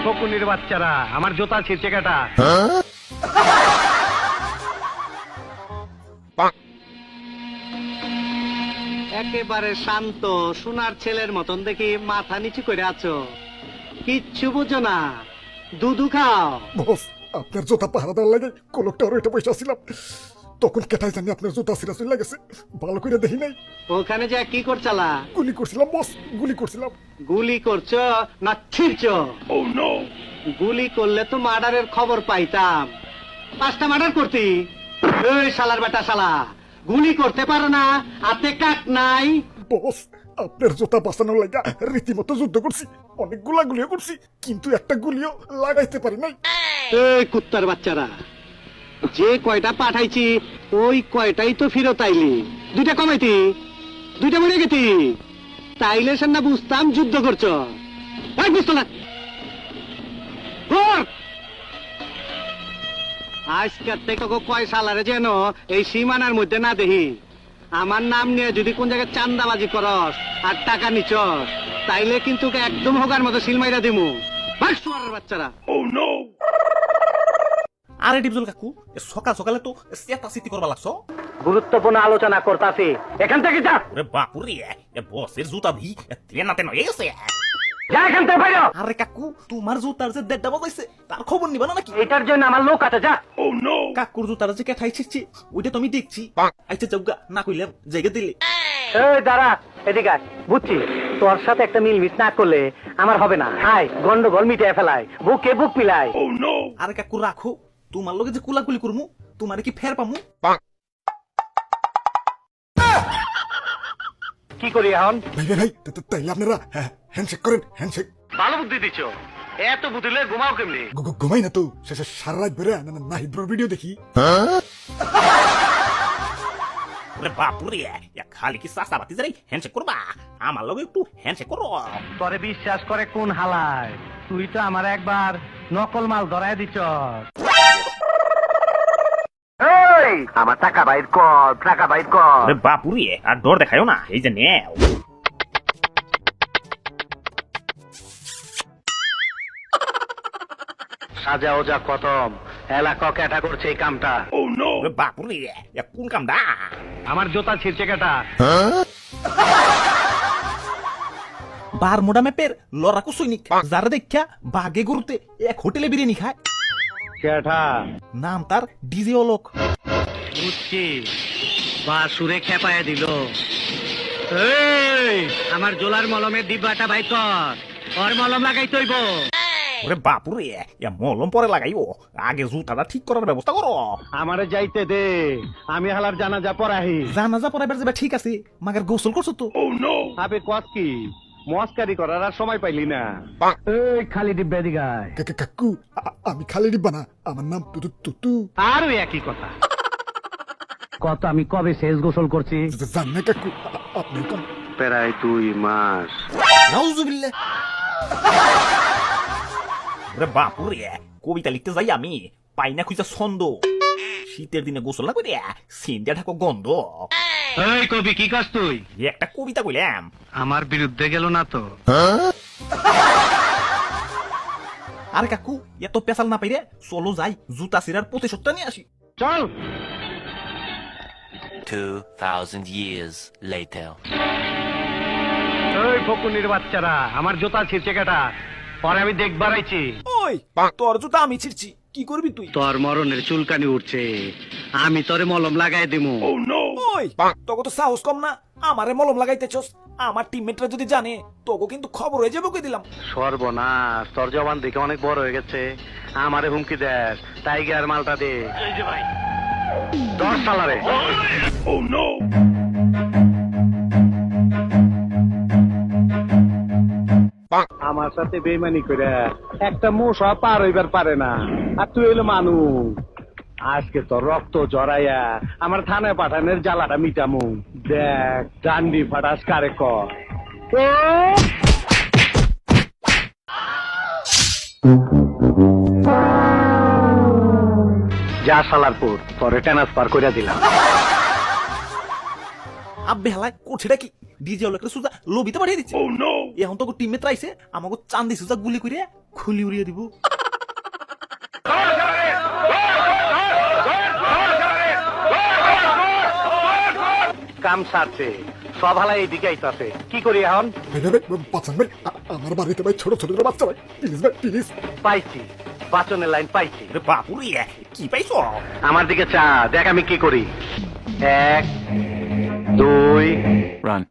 ফকুনির বাচ্চারা, আমার জুতা ছিঁড়ছে কাটা। একেবারে শান্ত সোনার ছেলের মতন দেখি মাথা নিচু করে আছো, কিচ্ছু বুঝো না, দুধু খাও। বস, আপনার জুতা পাহারা দেওয়ার লাগে কলকটার ওইটা পয়সা ছিলাম, তখন কেটাই জানি আপনার জুতা সিরা চলে গেছে, ভালো করে দেখি নাই। ওখানে যা কি করছালা? গুলি করছিলাম বস, গুলি করছিলাম। গুলি করছো না ছিড়ছো? গুলি করলে তো মার্ডারের খবর পাইতাম, 5টা মার্ডার করতি। এই শালার বেটা শালা, গুলি করতে পারো না, হাতে কাট নাই। বস, আপনার জুতা বাঁচানোর লাগা রীতিমতো যুদ্ধ করছি, অনেকগুলা গুলিও করছি, কিন্তু একটা গুলিও লাগাইতে পারি নাই। এই কুত্তার বাচ্চারা, যে কয়টা পাঠাইছি ওই কয়টাই তো ফেরত আইলি, 2টা কমাইতি, 2টা মরে গেতি, তাইলে সে না বুঝতাম যুদ্ধ করছো। এই বুঝতো না আজকের থেকে কয় সালারে যেন এই সীমানার মধ্যে না দেখি। আমার নাম নিয়ে যদি কোন জায়গায় চান্দাবাজি করস আর টাকা নিচস, তাইলে কিন্তু একদম হোগার মতো সিলমাইরা দিমু। বাচ্চারা। আরে ডিপজল কাকু, সকাল সকালে তো চেতা চিতি করবা লাগছো। গুরুত্বপূর্ণ আলোচনা করতাছি, এখান থেকে যা। ওরে বাপুরে, বসের জুতা ভি ট্রেনাতে নয় গেছে। যা এখান থেকে বাইরে। আরে কাকু, তোমার জুতার যে দেড়টা বাজাইছে তার খবর নিবা না নাকি? এটার জন্য আমার লোক আছে, যা। কাকুর জুতার যে কেঠাই ছিচ্ছি ওইটা তুমি দেখছি। আচ্ছা যাওগা, না কইলাম জায়গা দিলে। এই দাঁড়া, এদিকে আয়। বুঝছি তোর সাথে একটা মিলমিট না করলে আমার হবে না। হাই, গন্ডগোল মিটিয়ে ফেলায়, বুকে বুক পিলায়। আরে কাকু রাখো, তোমার লগে যে কুলাকুলি করমু, তোমারে কি ফের পামু? কি করি এখন? ভাই ভাই ভাই, তাইলে আপনারা হ্যান্ডশেক করেন, হ্যান্ডশেক। ভালো বুদ্ধি দিচ্ছ, এত বুদ্ধি লয়ে ঘুমাও কেমনি? ঘুমাই না তো, শেষে সারা রাত বেড়ে নাহিদ ভিডিও দেখি। ওরে বাপুরে, খালি কি সাস্তা বাতি যাই হ্যান্ডশেক করবা? আমার লগে একটু হ্যান্ডশেক করো। তোরে বিশ্বাস করে কোন হালায়? তুই তো আমার একবার নকল মাল ধরায় দিচ্ছ। আমার টাকা বাইর কর, টাকা বাইর কর। ওরে বাপুরে, আর ডর দেখায়ও না, এই যে নেও। সাজা ওজা খতম, এলাকা ক্যাটা করছে এই কামটা। ওরে বাপুরে, কোন কামডা? আমার জুতা ছিঁড়ছে কাটা। বারমুডা ম্যাপের লড়াকু সৈনিক, যারা দেখা বাগে গরুতে এক হোটেলে বিরিয়ানি খায়। ক্যাটা নাম তার ডিজে অলোক। বুঝছি, বা সুরে খেপায় দিল। এই, আমার জোলার মলমের ডিব্বাটা বাই কর, ওর মলম লাগাই তৈব। ওরে বাপুরে, মলম পরে লাগাইও, আগে জুতাটা ঠিক করার ব্যবস্থা করো। আমারে যাইতে দে, আমি হালার জানাজা পড়াহি। জানাজা পড়াইবার যাবে, ঠিক আছে, মাগার গোসল করছো তো? আবে কত কি মস্কারি করার আর সময় পাইলি না। এই খালি ডিব্বা দিগায়। কাকু, আমি খালি ডিব্বা না, আমার নাম তুতু তুতু। আরো একই কথা। কত আমি কবে শেষ গোসল করছি জান না কাকু, আপনি কোন? প্রায় 2 মাস। নাউজুবিল্লাহ। ওরে বাপুরে, কবিতা লিখতে যাই আমি, পাই না খুঁজা ছন্দ। শীতের দিনে গোসল না করে সিন্দিয়া ঢাকো গন্ধ। এই কবি কি কাজ তুই? একটা কবিতা কইলাম। আমার বিরুদ্ধে গেল না তো? আরে কাকু, এত পেশাল না পাইরে চলো যাই, জুতা সিরার প্রতিশোধটা নিয়ে আসি। চল। 2000 years later. এই ফকুনির বাচ্চারা, আমার জুতা ছিঁড়ছে কাটা, পরে আমি দেখবার আইছি। ওই তোর জুতা আমি ছিড়ছি, কি করবি তুই? তোর মরণের চুলকানি উঠছে, আমি তোরে মলম লাগাই দিমু। ওই তোকে তো সাহস কম না, আমারে মলম লাগাইতেছস। আমার টিমমেটরা যদি জানে, তোকে কিন্তু খবর হয়ে যাবে, কই দিলাম। সর্বনাশ, তোর জবান দেখে অনেক বড় হয়ে গেছে। আমারে হুমকি দেস, টাইগার মালটা দে। এই যে ভাই, দশ সালারে। আমার সাথে বেইমানি করে একটা মশা পার হইবার পারে না, আর তুই হইলো মানুষ। আজকে তোর রক্ত জড়াইয়া আমার থানায় পাঠানোর জ্বালাটা মিটামু। দেখ ডান্ডি ফাটাস কারে কর। যা সালারপুর, তোরে ট্রান্সফার করে দিলাম। আব্বে হালায় করছেটা কি? ডিজে হলে সুজা লবিতে পাঠিয়ে দিচ্ছে এখন তো টিমে ত্রাইছে আমাকে চান্দি সুজা গুলি করে খুলি উড়িয়ে দিব কাম সারছে সব হালাই এইদিকে আইতাছে কি করি এখন? ভাই ভাই ভাই, বাঁচান ভাই, আমার বাড়িতে ভাই ছোট ছোট বাচ্চা ভাই, প্লিজ ভাই প্লিজ। পাইছি, বাচনের লাইন পাইছি। বাপুরে কি পাইছ আমার দিকে চা, দেখ আমি কি করি। 1 2 Run.